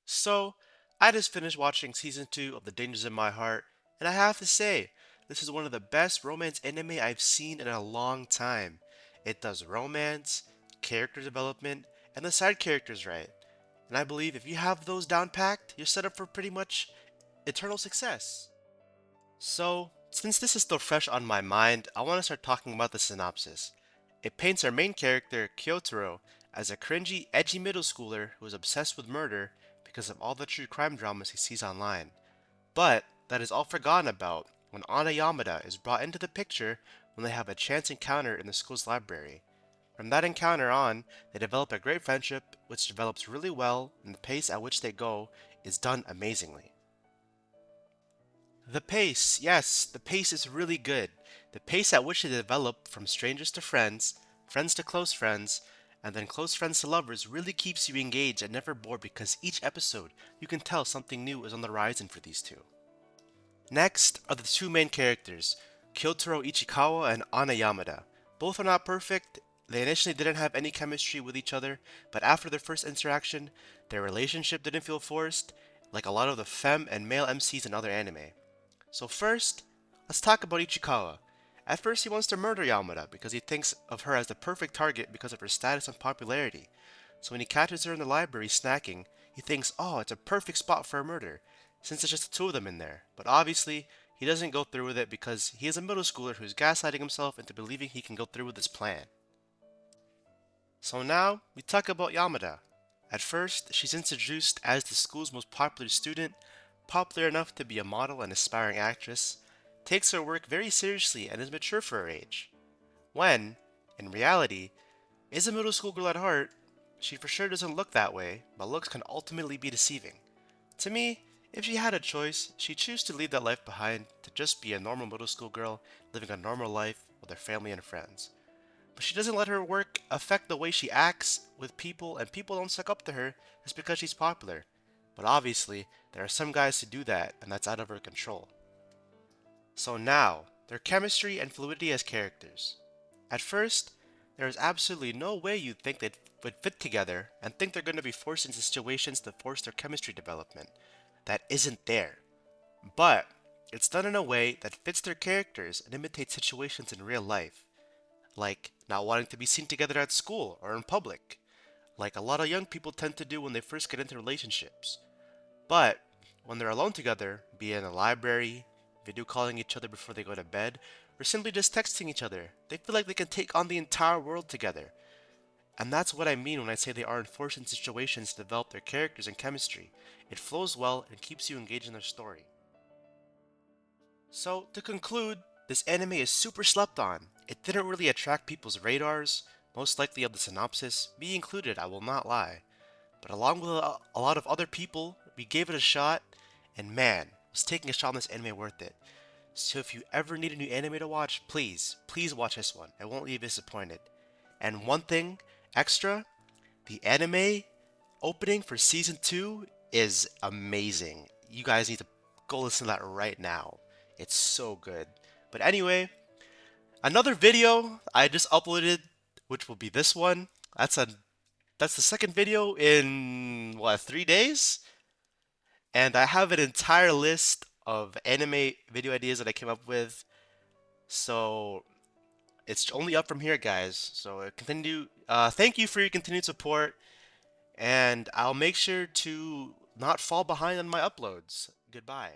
So, I just finished watching season 2 of The Dangers in My Heart, and I have to say, this is one of the best romance anime I've seen in a long time. It does romance, character development, and the side characters right. And I believe if you have those down packed, you're set up for pretty much eternal success. So, since this is still fresh on my mind, I want to start talking about the synopsis. It paints our main character, Kyotaro, as a cringy, edgy middle schooler who is obsessed with murder because of all the true crime dramas he sees online. But that is all forgotten about when Ana Yamada is brought into the picture when they have a chance encounter in the school's library. From that encounter on, they develop a great friendship, which develops really well, and the pace at which they go is done amazingly. The pace, yes, the pace is really good. The pace at which they develop from strangers to friends, friends to close friends, and then close friends to lovers really keeps you engaged and never bored because each episode you can tell something new is on the horizon for these two. Next are the two main characters, Kyotaro Ichikawa and Ana Yamada. Both are not perfect. They initially didn't have any chemistry with each other, but after their first interaction, their relationship didn't feel forced, like a lot of the femme and male MCs in other anime. So first, let's talk about Ichikawa. At first he wants to murder Yamada because he thinks of her as the perfect target because of her status and popularity. So when he catches her in the library snacking, he thinks, oh, it's a perfect spot for a murder, since it's just the two of them in there. But obviously, he doesn't go through with it because he is a middle schooler who's gaslighting himself into believing he can go through with his plan. So now, we talk about Yamada. At first, she's introduced as the school's most popular student, popular enough to be a model and aspiring actress, takes her work very seriously and is mature for her age. When, in reality, is a middle school girl at heart, she for sure doesn't look that way, but looks can ultimately be deceiving. To me, if she had a choice, she'd choose to leave that life behind to just be a normal middle school girl living a normal life with her family and friends. But she doesn't let her work affect the way she acts with people, and people don't suck up to her just because she's popular. But obviously, there are some guys who do that, and that's out of her control. So now, their chemistry and fluidity as characters. At first, there is absolutely no way you'd think they would fit together and think they're going to be forced into situations to force their chemistry development. That isn't there. But it's done in a way that fits their characters and imitates situations in real life, like not wanting to be seen together at school or in public, like a lot of young people tend to do when they first get into relationships. But when they're alone together, be it in a library, video calling each other before they go to bed, or simply just texting each other, they feel like they can take on the entire world together. And that's what I mean when I say they aren't forced in situations to develop their characters and chemistry. It flows well and keeps you engaged in their story. So, to conclude, this anime is super slept on. It didn't really attract people's radars, most likely of the synopsis, me included, I will not lie. But along with a lot of other people, we gave it a shot, and man, was taking a shot on this anime worth it. So if you ever need a new anime to watch, please watch this one. I won't leave you disappointed. And one thing extra, the anime opening for season 2 is amazing. You guys need to go listen to that right now. It's so good. But anyway, another video I just uploaded, which will be this one. That's the second video in what, 3 days? And I have an entire list of anime video ideas that I came up with. So it's only up from here, guys. So continue. Thank you for your continued support, and I'll make sure to not fall behind on my uploads. Goodbye.